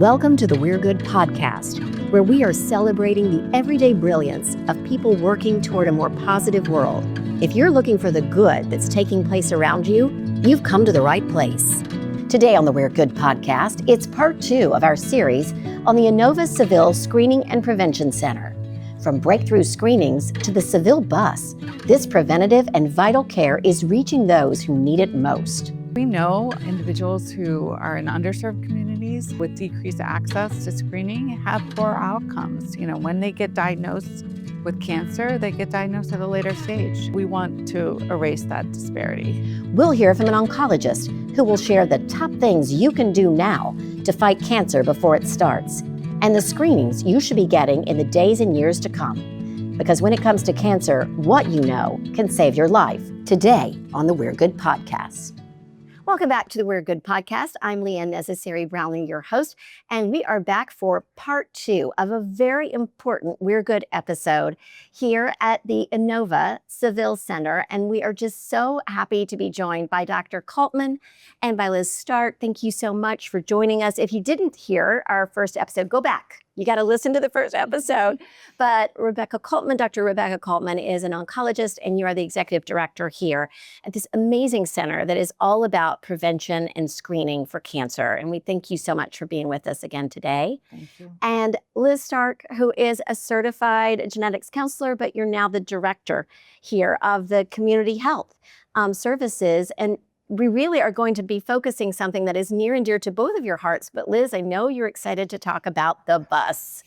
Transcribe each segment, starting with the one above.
Welcome to the We're Good podcast, where we are celebrating the everyday brilliance of people working toward a more positive world. If you're looking for the good that's taking place around you, you've come to the right place. Today on the We're Good podcast, it's part 2 of our series on the Inova Saville Screening and Prevention Center. From breakthrough screenings to the Saville bus, this preventative and vital care is reaching those who need it most. We know individuals who are in underserved communities with decreased access to screening have poor outcomes. When they get diagnosed with cancer, they get diagnosed at a later stage. We want to erase that disparity. We'll hear from an oncologist who will share the top things you can do now to fight cancer before it starts, and the screenings you should be getting in the days and years to come. Because when it comes to cancer, what you know can save your life. Today on the We're Good podcast. Welcome back to the We're Good podcast. I'm Leanne Necessary Brownlee, your host, and we are back for part 2 of a very important We're Good episode here at the Inova Saville Center. And we are just so happy to be joined by Dr. Kaltman and by Liz Stark. Thank you so much for joining us. If you didn't hear our first episode, go back. You got to listen to the first episode. But Dr. Rebecca Kaltman is an oncologist, and you are the executive director here at this amazing center that is all about prevention and screening for cancer. And we thank you so much for being with us again today. Thank you. And Liz Stark, who is a certified genetics counselor, but you're now the director here of the community health services. And we really are going to be focusing something that is near and dear to both of your hearts. But Liz, I know you're excited to talk about the bus.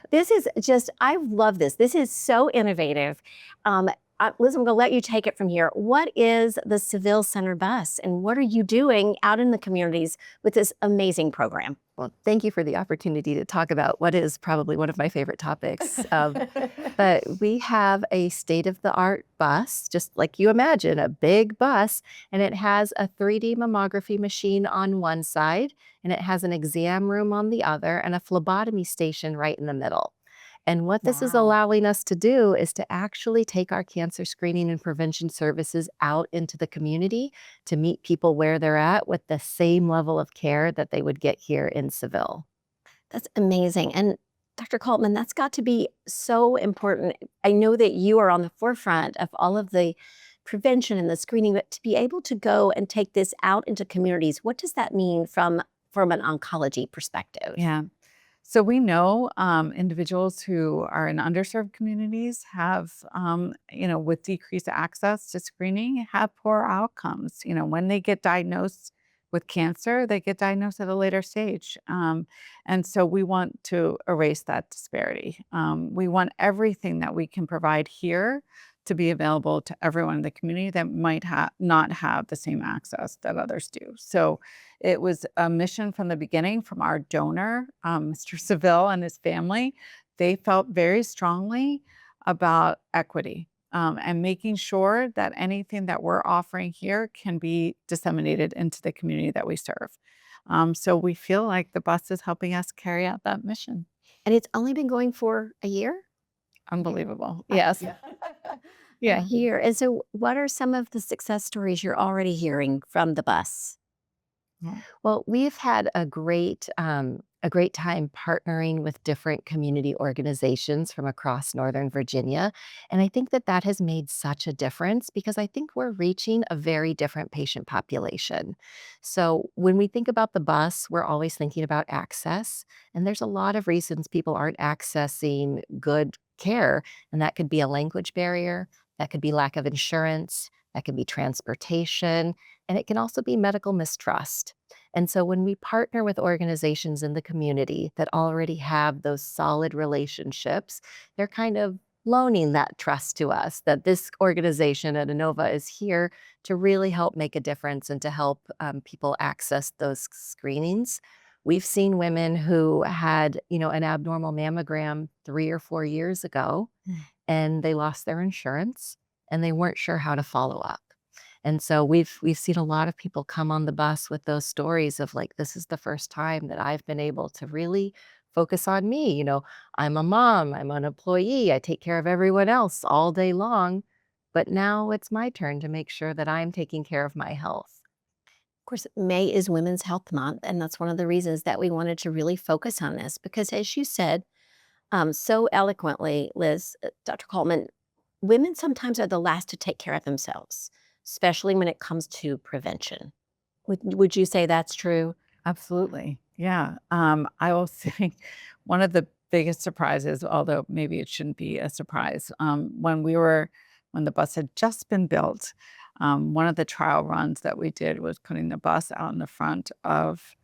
This is just, I love this. This is so innovative. Liz, I'm going to let you take it from here. What is the Saville Center bus, and what are you doing out in the communities with this amazing program? Well, thank you for the opportunity to talk about what is probably one of my favorite topics. But we have a state-of-the-art bus, just like you imagine, a big bus, and it has a 3D mammography machine on one side, and it has an exam room on the other, and a phlebotomy station right in the middle. And what this is allowing us to do is to actually take our cancer screening and prevention services out into the community to meet people where they're at with the same level of care that they would get here in Saville. That's amazing. And Dr. Kaltman, that's got to be so important. I know that you are on the forefront of all of the prevention and the screening, but to be able to go and take this out into communities, what does that mean from an oncology perspective? Yeah. So we know individuals who are in underserved communities have, with decreased access to screening, have poor outcomes. When they get diagnosed with cancer, they get diagnosed at a later stage. And so we want to erase that disparity. We want everything that we can provide here to be available to everyone in the community that might not have the same access that others do. So it was a mission from the beginning from our donor, Mr. Saville and his family. They felt very strongly about equity and making sure that anything that we're offering here can be disseminated into the community that we serve. So we feel like the bus is helping us carry out that mission. And it's only been going for a year? Unbelievable. Yes. Yeah. Here. And so what are some of the success stories you're already hearing from the bus? Well, we've had a great time partnering with different community organizations from across Northern Virginia. And I think that has made such a difference because I think we're reaching a very different patient population. So when we think about the bus, we're always thinking about access. And there's a lot of reasons people aren't accessing good care. And that could be a language barrier, that could be lack of insurance, that could be transportation, and it can also be medical mistrust. And so when we partner with organizations in the community that already have those solid relationships, they're kind of loaning that trust to us that this organization at Inova is here to really help make a difference and to help people access those screenings. We've seen women who had, an abnormal mammogram 3 or 4 years ago, and they lost their insurance and they weren't sure how to follow up. And so we've seen a lot of people come on the bus with those stories of like, this is the first time that I've been able to really focus on me. I'm a mom, I'm an employee, I take care of everyone else all day long, but now it's my turn to make sure that I'm taking care of my health. course, May is Women's Health Month, and that's one of the reasons that we wanted to really focus on this because, as you said so eloquently, Liz, Dr. Coleman, women sometimes are the last to take care of themselves, especially when it comes to prevention. Would you say that's true? Absolutely. Yeah. I will say one of the biggest surprises, although maybe it shouldn't be a surprise, when the bus had just been built, one of the trial runs that we did was putting the bus out in the front of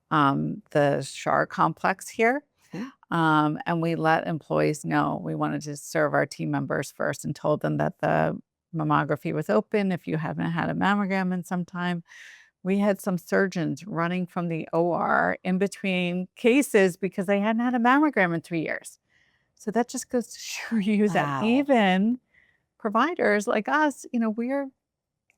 the Shar complex here. Yeah. And we let employees know we wanted to serve our team members first and told them that the mammography was open if you haven't had a mammogram in some time. We had some surgeons running from the OR in between cases because they hadn't had a mammogram in 3 years. So that just goes to show you that Wow. even providers like us,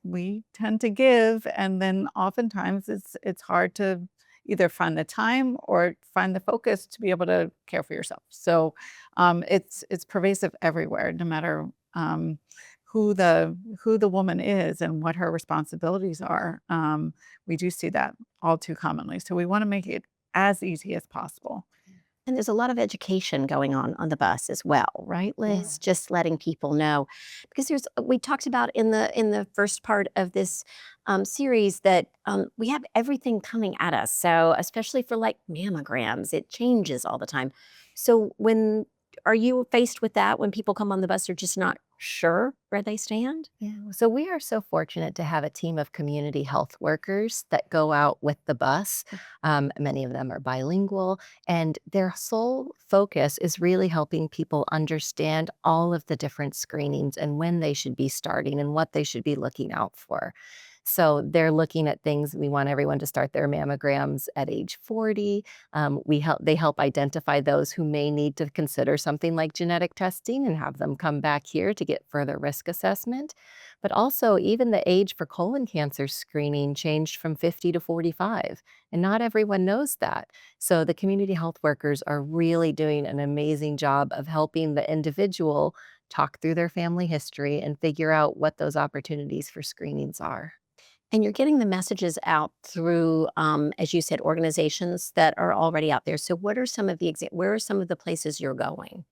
we tend to give, and then oftentimes it's hard to either find the time or find the focus to be able to care for yourself. So it's pervasive everywhere, no matter who the woman is and what her responsibilities are. We do see that all too commonly. So we want to make it as easy as possible. And there's a lot of education going on the bus as well, right, Liz? Just letting people know, because we talked about in the first part of this series that we have everything coming at us. So especially for like mammograms, it changes all the time. So when are you faced with that when people come on the bus, they're just not sure where they stand? Yeah. So we are so fortunate to have a team of community health workers that go out with the bus. Many of them are bilingual, and their sole focus is really helping people understand all of the different screenings and when they should be starting and what they should be looking out for. So they're looking at things. We want everyone to start their mammograms at age 40. They help identify those who may need to consider something like genetic testing and have them come back here to get further risk assessment. But also, even the age for colon cancer screening changed from 50 to 45, and not everyone knows that. So the community health workers are really doing an amazing job of helping the individual talk through their family history and figure out what those opportunities for screenings are. And you're getting the messages out through, as you said, organizations that are already out there. So what are some of where are some of the places you're going?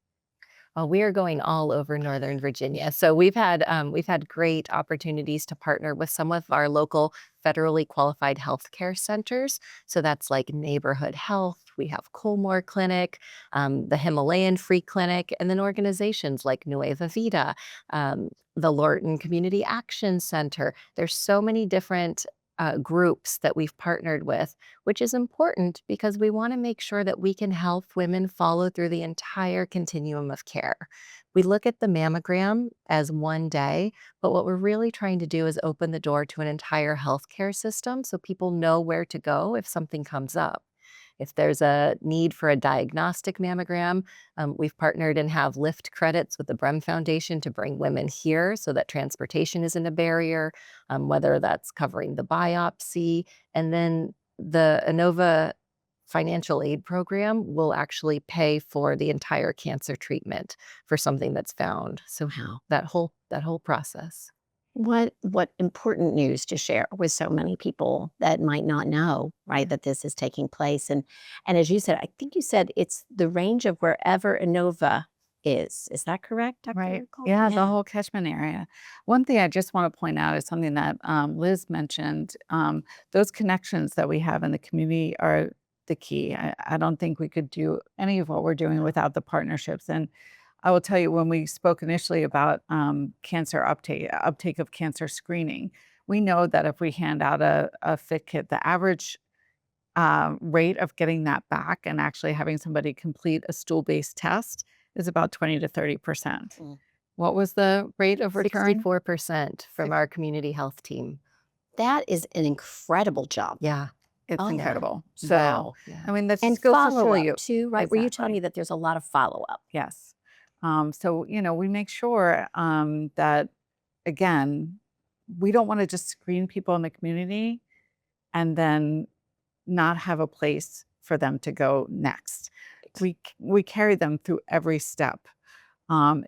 We are going all over Northern Virginia. So we've had great opportunities to partner with some of our local federally qualified healthcare centers. So that's like Neighborhood Health. We have Colmore Clinic, the Himalayan Free Clinic, and then organizations like Nueva Vida, the Lorton Community Action Center. There's so many different groups that we've partnered with, which is important because we want to make sure that we can help women follow through the entire continuum of care. We look at the mammogram as one day, but what we're really trying to do is open the door to an entire healthcare system so people know where to go if something comes up. If there's a need for a diagnostic mammogram, we've partnered and have lift credits with the Brem Foundation to bring women here so that transportation isn't a barrier, whether that's covering the biopsy. And then the Inova financial aid program will actually pay for the entire cancer treatment for something that's found. So Wow. that whole process. What important news to share with so many people that might not know, right, that this is taking place. And as you said, I think you said it's the range of wherever Inova is. Is that correct, Right. Dr. Cole? Yeah, the Yeah. whole catchment area. One thing I just want to point out is something that Liz mentioned. Those connections that we have in the community are the key. I don't think we could do any of what we're doing without the partnerships. And I will tell you, when we spoke initially about cancer uptake of cancer screening, we know that if we hand out a fit kit, the average rate of getting that back and actually having somebody complete a stool-based test is about 20 to 30%. Mm. What was the rate of return? 64% from our community health team. That is an incredible job. Yeah. It's Oh, yeah. incredible. So, Wow. Yeah. I mean, that And just goes to show follow-up you. too, right? Were you telling Exactly. me that there's a lot of follow-up? Yes. So, we make sure that, again, we don't want to just screen people in the community and then not have a place for them to go next. We carry them through every step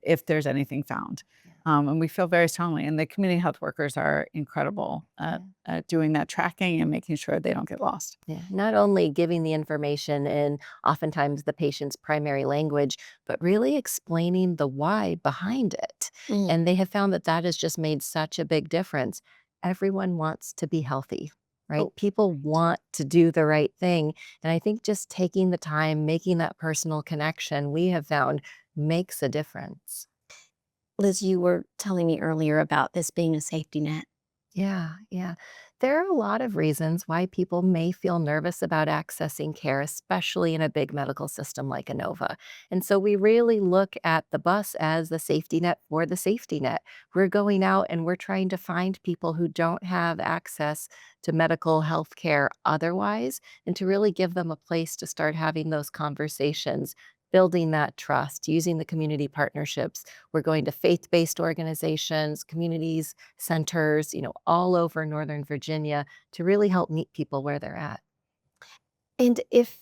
if there's anything found. And we feel very strongly, and the community health workers are incredible at doing that tracking and making sure they don't get lost. Yeah, not only giving the information in oftentimes the patient's primary language, but really explaining the why behind it. Mm. And they have found that that has just made such a big difference. Everyone wants to be healthy, right? Oh, People want to do the right thing. And I think just taking the time, making that personal connection, we have found makes a difference. Liz, you were telling me earlier about this being a safety net. Yeah, yeah. There are a lot of reasons why people may feel nervous about accessing care, especially in a big medical system like Inova. And so we really look at the bus as the safety net for the safety net. We're going out and we're trying to find people who don't have access to medical health care otherwise, and to really give them a place to start having those conversations, building that trust, using the community partnerships. We're going to faith-based organizations, communities, centers, all over Northern Virginia to really help meet people where they're at. And if,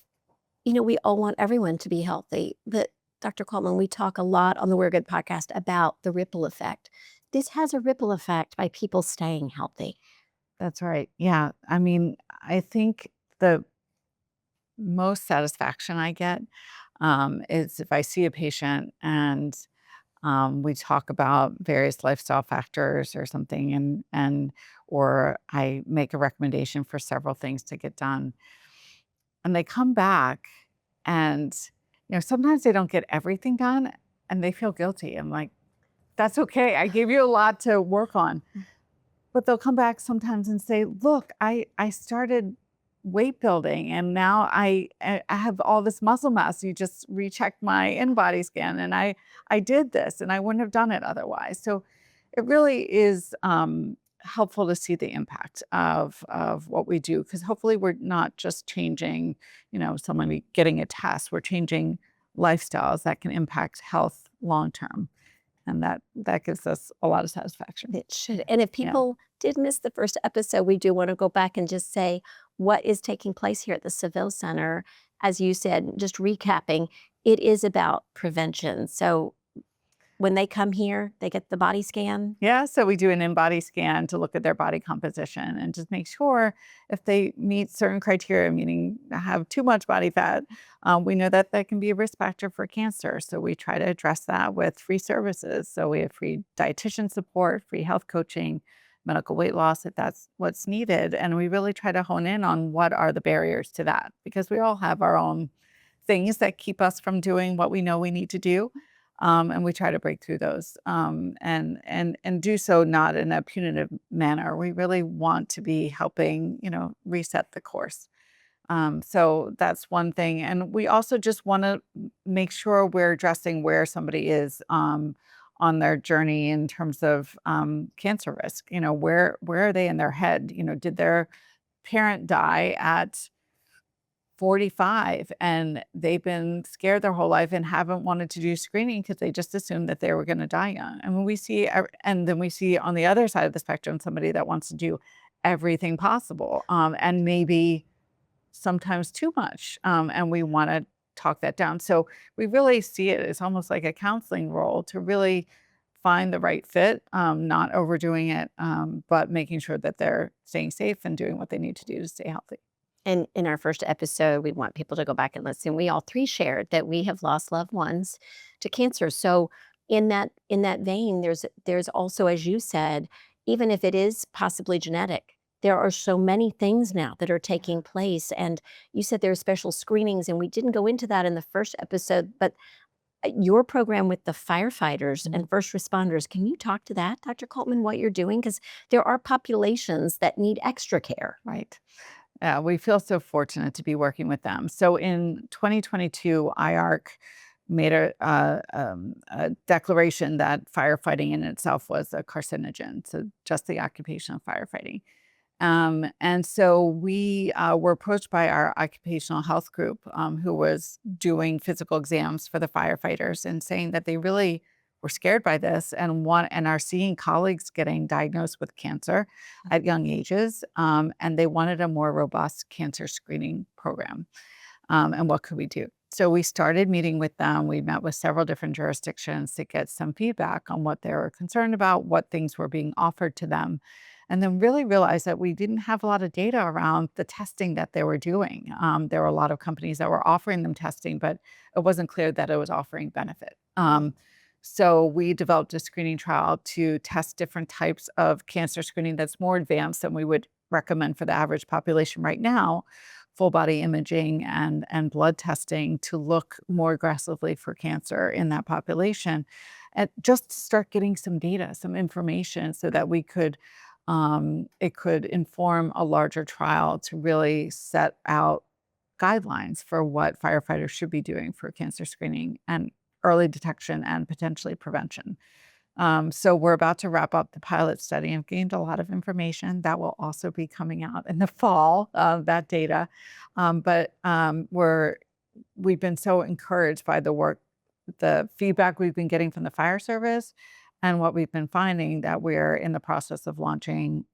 we all want everyone to be healthy, but Dr. Coleman, we talk a lot on the We're Good podcast about the ripple effect. This has a ripple effect by people staying healthy. That's right. Yeah. I mean, I think the most satisfaction I get is if I see a patient and we talk about various lifestyle factors or something, and or I make a recommendation for several things to get done, and they come back, and sometimes they don't get everything done, and they feel guilty. I'm like, that's okay. I gave you a lot to work on. But they'll come back sometimes and say, look, I started weight building, and now I have all this muscle mass. You just rechecked my in-body scan, and I did this, and I wouldn't have done it otherwise. So it really is helpful to see the impact of what we do, because hopefully we're not just changing, someone getting a test. We're changing lifestyles that can impact health long term. And that gives us a lot of satisfaction. It should. And if Yeah. people did miss the first episode, we do want to go back and just say what is taking place here at the Saville Center. As you said, just recapping, it is about prevention. So when they come here, they get the body scan. Yeah, so we do an in-body scan to look at their body composition and just make sure if they meet certain criteria, meaning have too much body fat, we know that that can be a risk factor for cancer. So we try to address that with free services. So we have free dietitian support, free health coaching, medical weight loss if that's what's needed. And we really try to hone in on what are the barriers to that, because we all have our own things that keep us from doing what we know we need to do. And we try to break through those, and do so not in a punitive manner. We really want to be helping, reset the course. So that's one thing, and we also just want to make sure we're addressing where somebody is on their journey in terms of cancer risk. Where are they in their head? Did their parent die at 45 and they've been scared their whole life and haven't wanted to do screening because they just assumed that they were going to die young. And when we see, and then we see on the other side of the spectrum, somebody that wants to do everything possible, and maybe sometimes too much. And we want to talk that down. So we really see it as almost like a counseling role to really find the right fit, not overdoing it, but making sure that they're staying safe and doing what they need to do to stay healthy. And in our first episode, we want people to go back and listen. We all three shared that we have lost loved ones to cancer. So in that vein, there's also, as you said, even if it is possibly genetic, there are so many things now that are taking place. And you said there are special screenings, and we didn't go into that in the first episode, but your program with the firefighters and first responders, can you talk to that, Dr. Coltman, what you're doing? Because there are populations that need extra care. Right. We feel so fortunate to be working with them. So in 2022, IARC made a declaration that firefighting in itself was a carcinogen, so just the occupation of firefighting. And so we were approached by our occupational health group, who was doing physical exams for the firefighters and saying that they really were scared by this and are seeing colleagues getting diagnosed with cancer at young ages, and they wanted a more robust cancer screening program. And what could we do? So we started meeting with them. We met with several different jurisdictions to get some feedback on what they were concerned about, what things were being offered to them, and then really realized that we didn't have a lot of data around the testing that they were doing. There were a lot of companies that were offering them testing, but it wasn't clear that it was offering benefit. So we developed a screening trial to test different types of cancer screening that's more advanced than we would recommend for the average population right now, full body imaging and blood testing to look more aggressively for cancer in that population, and just to start getting some data, some information so that we could it could inform a larger trial to really set out guidelines for what firefighters should be doing for cancer screening and early detection and potentially prevention. So we're about to wrap up the pilot study and gained a lot of information that will also be coming out in the fall, that data. We've been so encouraged by the work, the feedback we've been getting from the fire service and what we've been finding that we're in the process of launching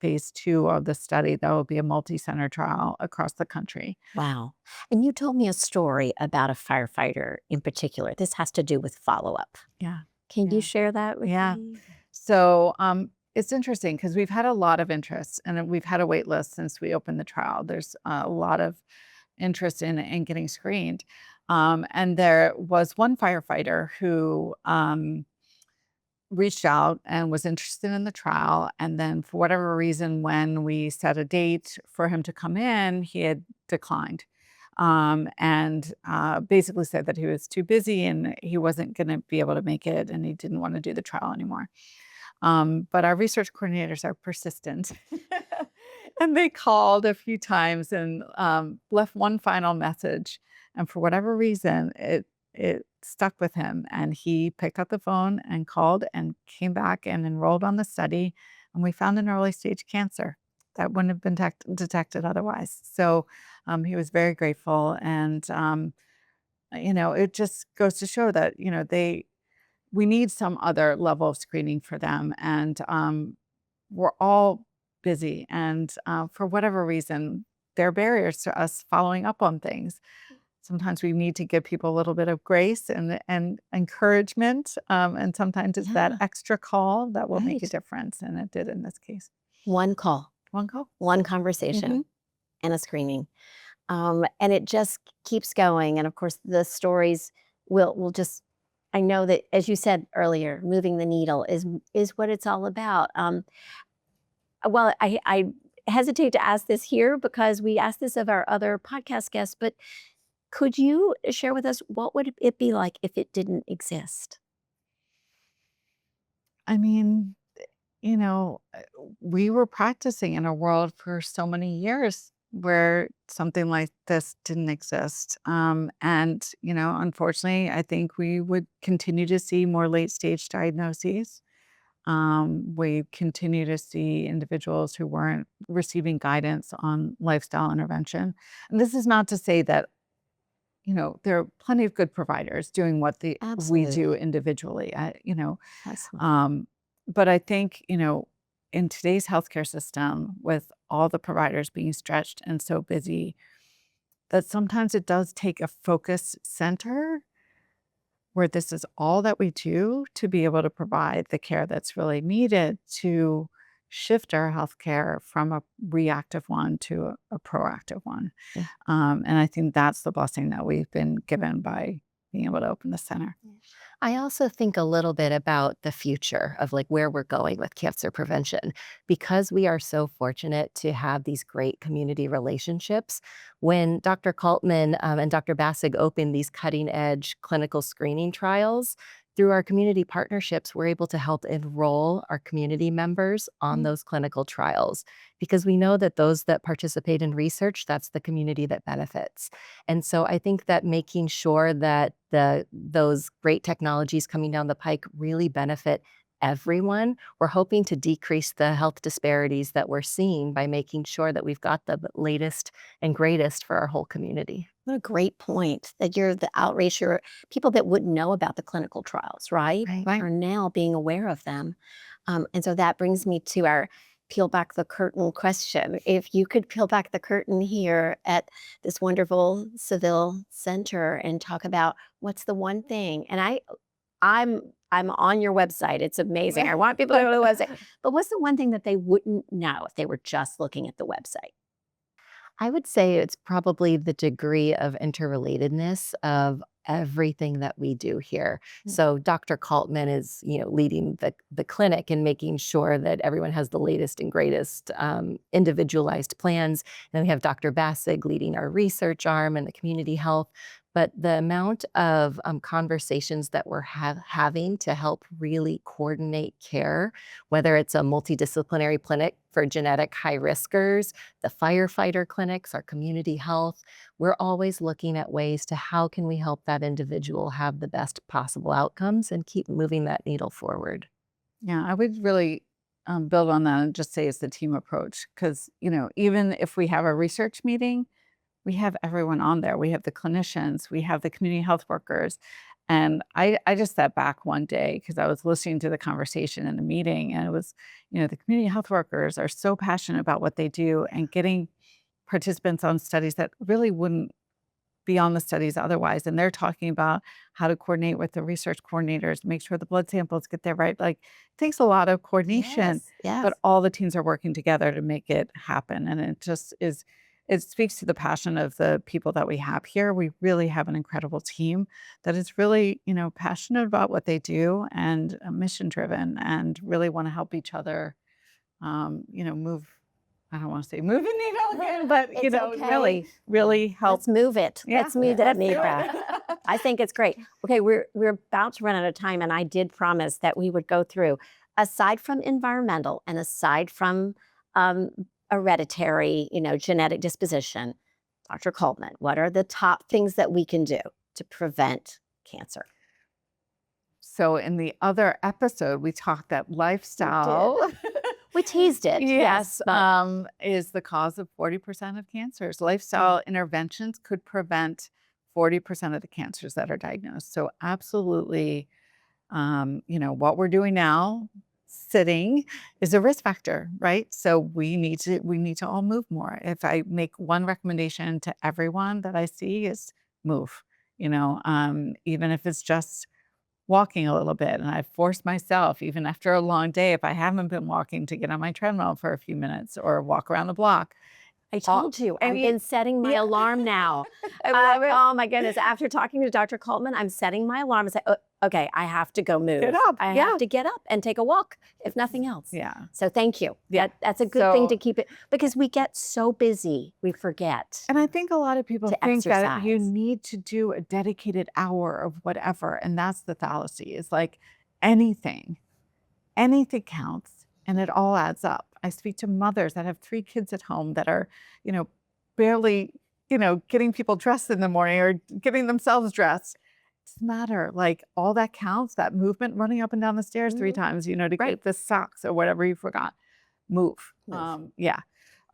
phase 2 of the study that will be a multi-center trial across the country. Wow. And you told me a story about a firefighter in particular. This has to do with follow-up. Yeah. Can you Yeah. share that with Yeah. me? So it's interesting because we've had a lot of interest and we've had a wait list since we opened the trial. There's a lot of interest in getting screened. And there was one firefighter who reached out and was interested in the trial. And then for whatever reason, when we set a date for him to come in, he had declined. And basically said that he was too busy and he wasn't going to be able to make it and he didn't want to do the trial anymore. But our research coordinators are persistent. And they called a few times and left one final message. And for whatever reason, it stuck with him. And he picked up the phone and called and came back and enrolled on the study. And we found an early stage cancer that wouldn't have been detected otherwise. So he was very grateful. And, it just goes to show that, we need some other level of screening for them. And we're all busy. And for whatever reason, there are barriers to us following up on things. Sometimes we need to give people a little bit of grace and encouragement. And sometimes it's that Yeah. extra call that will make a Right. difference. And it did in this case. One call, One call. one conversation, Mhm. and a screening. And it just keeps going. And of course, the stories will just. I know that, as you said earlier, moving the needle is what it's all about. Well, I hesitate to ask this here because we asked this of our other podcast guests, but could you share with us what would it be like if it didn't exist? I mean, you know, uh, we were practicing in a world for so many years where something like this didn't exist. And, unfortunately, I think we would continue to see more late stage diagnoses. We continue to see individuals who weren't receiving guidance on lifestyle intervention. And this is not to say that, there are plenty of good providers doing what we do Absolutely. individually. Absolutely. But I think, in today's healthcare system, with all the providers being stretched and so busy, that sometimes it does take a focus center where this is all that we do to be able to provide the care that's really needed to shift our healthcare from a reactive one to a proactive one. Yeah. And I think that's the blessing that we've been given by being able to open the center. I also think a little bit about the future of like where we're going with cancer prevention because we are so fortunate to have these great community relationships. When Dr. Kaltman and Dr. Bassig opened these cutting edge clinical screening trials, through our community partnerships, we're able to help enroll our community members on Mm. those clinical trials because we know that those that participate in research, that's the community that benefits. And so I think that making sure that those great technologies coming down the pike really benefit everyone. We're hoping to decrease the health disparities that we're seeing by making sure that we've got the latest and greatest for our whole community. What a great point that you're the outreach, you're people that wouldn't know about the clinical trials, right? Right. Right. Are now being aware of them. And so that brings me to our peel back the curtain question. If you could peel back the curtain here at this wonderful Saville Center and talk about what's the one thing, and I'm on your website. It's amazing. I want people to go to the website. But what's the one thing that they wouldn't know if they were just looking at the website? I would say it's probably the degree of interrelatedness of everything that we do here. Mm. So Dr. Kaltman is, leading the clinic and making sure that everyone has the latest and greatest individualized plans. And then we have Dr. Bassig leading our research arm and the community health. But the amount of conversations that we're having to help really coordinate care, whether it's a multidisciplinary clinic for genetic high riskers, the firefighter clinics, our community health, we're always looking at ways to how can we help that individual have the best possible outcomes and keep moving that needle forward. Yeah, I would really build on that and just say it's the team approach. Because, even if we have a research meeting, we have everyone on there. We have the clinicians, we have the community health workers. And I just sat back one day because I was listening to the conversation in the meeting, and it was, the community health workers are so passionate about what they do and getting participants on studies that really wouldn't be on the studies otherwise. And they're talking about how to coordinate with the research coordinators, make sure the blood samples get there right. Like, it takes a lot of coordination, Yes. but all the teams are working together to make it happen. And it just is, it speaks to the passion of the people that we have here. We really have an incredible team that is really, passionate about what they do and mission driven and really want to help each other, move. I don't want to say move the needle again, but It's okay. really, really help. Let's move it. Yeah. Let's move that Let's do needle. it. I think it's great. Okay, we're about to run out of time, and I did promise that we would go through, aside from environmental and aside from hereditary, genetic disposition, Dr. Kaltman, what are the top things that we can do to prevent cancer? So in the other episode, we talked that lifestyle. We teased it. Yes, but is the cause of 40% of cancers. Lifestyle interventions could prevent 40% of the cancers that are diagnosed. So absolutely, what we're doing now, sitting, is a risk factor, right? So we need to all move more. If I make one recommendation to everyone that I see is move. Even if it's just walking a little bit. And I force myself, even after a long day, if I haven't been walking, to get on my treadmill for a few minutes or walk around the block. I told you, I've been setting my alarm now. Oh my goodness. After talking to Dr. Kaltman, I'm setting my alarm and say, okay, I have to go move. Get up. I have to get up and take a walk, if nothing else. Yeah. So thank you. Yeah. That's a good thing to keep it, because we get so busy, we forget. And I think a lot of people to think that exercise. you need to do a dedicated hour of whatever. And that's the fallacy. It's like anything counts, and it all adds up. I speak to mothers that have 3 kids at home that are, barely, getting people dressed in the morning or getting themselves dressed. It doesn't matter. Like, all that counts, that movement, running up and down the stairs 3 times, to get the socks or whatever you forgot. Move. Yeah.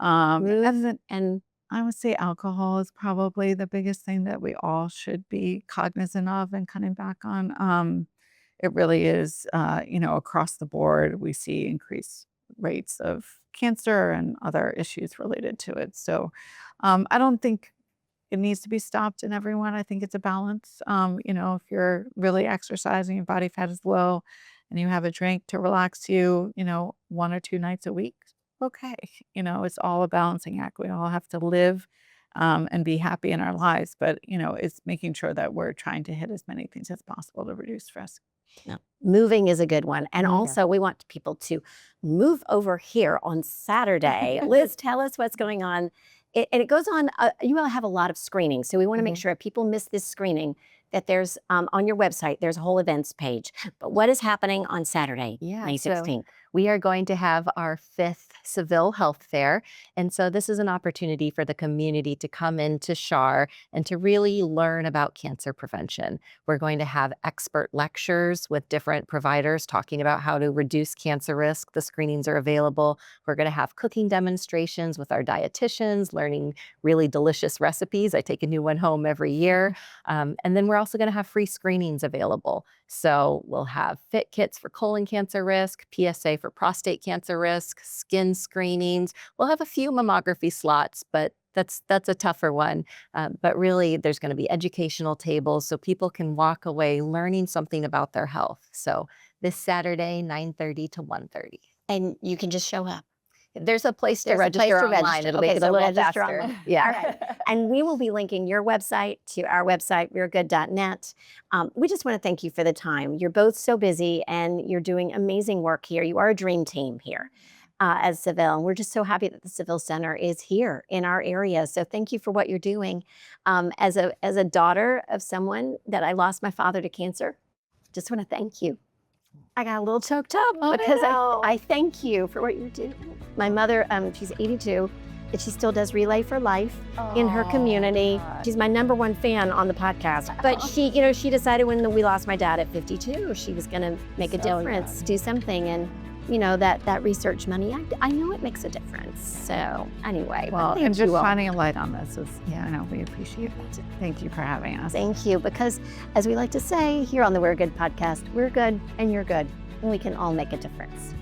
Move and I would say alcohol is probably the biggest thing that we all should be cognizant of and cutting back on. It really is, across the board, we see increased rates of cancer and other issues related to it. So I don't think it needs to be stopped in everyone. I think it's a balance. If you're really exercising, your body fat is low, and you have a drink to relax you, 1 or 2 nights a week, okay. It's all a balancing act. We all have to live and be happy in our lives. But, it's making sure that we're trying to hit as many things as possible to reduce risk. Yeah. Moving is a good one. And also, we want people to move over here on Saturday. Liz, tell us what's going on. And it goes on, you will have a lot of screenings. So we want to make sure if people miss this screening, that there's, on your website, there's a whole events page. But what is happening on Saturday, May 16th? We are going to have our 5th Saville Health Fair. And so this is an opportunity for the community to come into SHAR and to really learn about cancer prevention. We're going to have expert lectures with different providers talking about how to reduce cancer risk. The screenings are available. We're going to have cooking demonstrations with our dietitians, learning really delicious recipes. I take a new one home every year. And then we're also going to have free screenings available. So we'll have fit kits for colon cancer risk, PSA for prostate cancer risk, skin screenings. We'll have a few mammography slots, but that's a tougher one. But really, there's going to be educational tables so people can walk away learning something about their health. So this Saturday, 9:30 to 1:30. And you can just show up. There's a place to There's a place register to online. register. It'll Okay, make it so a little register faster. online. Yeah. All right. And we will be linking your website to our website, we'regood.net. We just want to thank you for the time. You're both so busy and you're doing amazing work here. You are a dream team here as Saville. And we're just so happy that the Saville Center is here in our area. So thank you for what you're doing. As a daughter of someone that I lost my father to cancer, just want to thank you. I got a little choked up because I thank you for what you're doing. My mother, she's 82, and she still does Relay for Life in her community. She's my #1 fan on the podcast. But she decided when we lost my dad at 52, she was going to make a difference, do something. And, that research money, I know it makes a difference. So anyway. Well, thank and just you all. shining a light on this is, we appreciate it. Thank you for having us. Thank you, because as we like to say here on the We're Good podcast, we're good and you're good, and we can all make a difference.